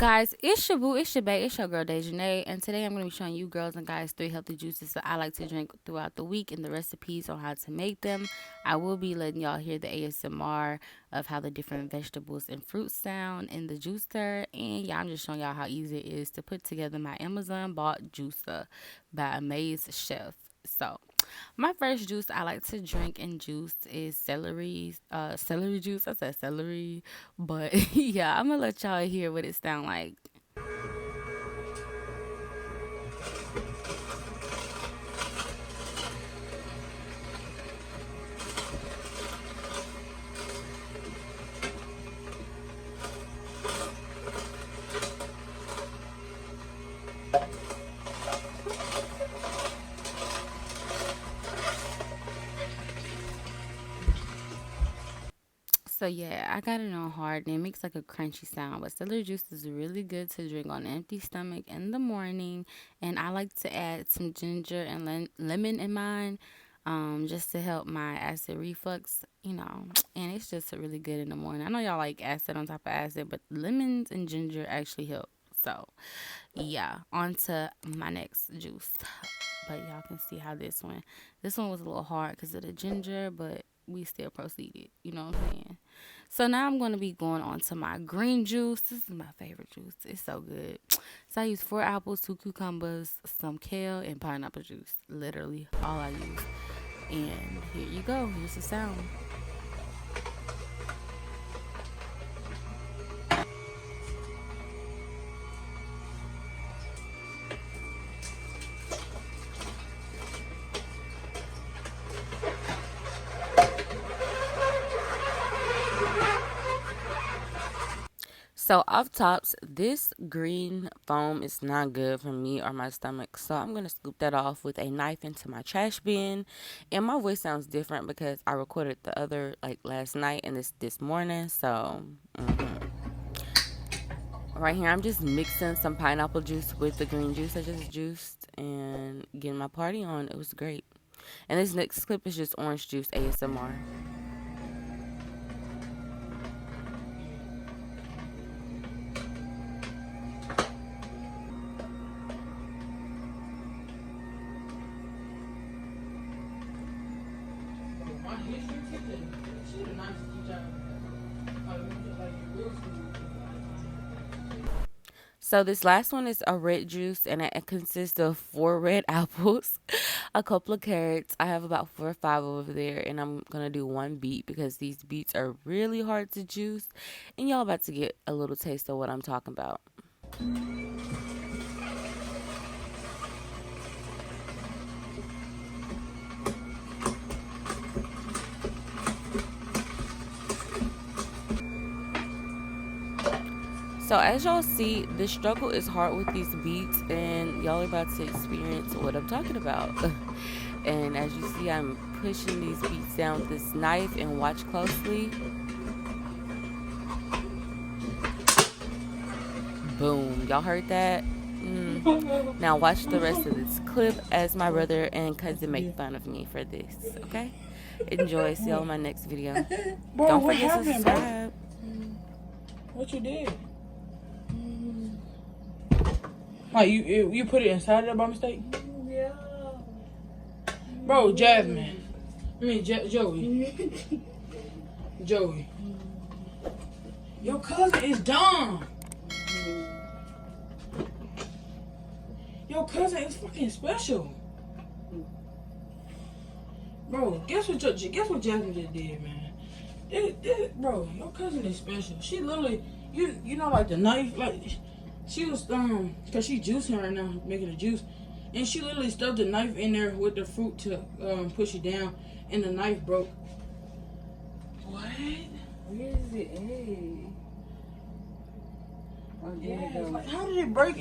Guys, it's your boo, it's your bae, it's your girl Dejanay, and today I'm going to be showing you girls and guys 3 healthy juices that I like to drink throughout the week and the recipes on how to make them. I will be letting y'all hear the ASMR of how the different vegetables and fruits sound in the juicer, and yeah, I'm just showing y'all how easy it is to put together my Amazon bought juicer by Amaze Chef. So, my first juice I like to drink and juice is celery juice. I said celery, but yeah, I'm gonna let y'all hear what it sound like. So yeah, I got it on hard and it makes like a crunchy sound. But celery juice is really good to drink on an empty stomach in the morning. And I like to add some ginger and lemon in mine, just to help my acid reflux, you know. And it's just really good in the morning. I know y'all like acid on top of acid, but lemons and ginger actually help. So yeah, on to my next juice. But y'all can see how this one was a little hard because of the ginger, but we still proceeded. You know what I'm saying? So now I'm going to be going on to my green juice. This is my favorite juice. It's so good. So I use 4 apples, 2 cucumbers, some kale, and pineapple juice. Literally all I use. And here you go. Here's the sound. So off tops, this green foam is not good for me or my stomach. So I'm going to scoop that off with a knife into my trash bin. And my voice sounds different because I recorded the other like last night and this morning. So right here, I'm just mixing some pineapple juice with the green juice I just juiced and getting my party on. It was great. And this next clip is just orange juice ASMR. So this last one is a red juice, and it consists of 4 red apples, a couple of carrots. I have about 4 or 5 over there, and I'm gonna do 1 beet because these beets are really hard to juice, and y'all about to get a little taste of what I'm talking about. So as y'all see, the struggle is hard with these beets, and y'all are about to experience what I'm talking about. And as you see, I'm pushing these beets down with this knife, and watch closely. Boom. Y'all heard that? Now watch the rest of this clip as my brother and cousin make fun of me for this, okay? Enjoy. See y'all in my next video. Bro, Don't what forget to happened, subscribe. What you did? Like you put it inside there by mistake? Yeah. Bro, Jasmine. I mean, Joey. Joey. Your cousin is dumb. Your cousin is fucking special. Bro, guess what Jasmine just did, man? Bro, your cousin is special. She literally, you know, like the knife, like she was cause she juicing right now, making a juice, and she literally stuffed the knife in there with the fruit to push it down, and the knife broke. What? Where is it? Hey. Oh, there it Yeah, goes. like how did it break?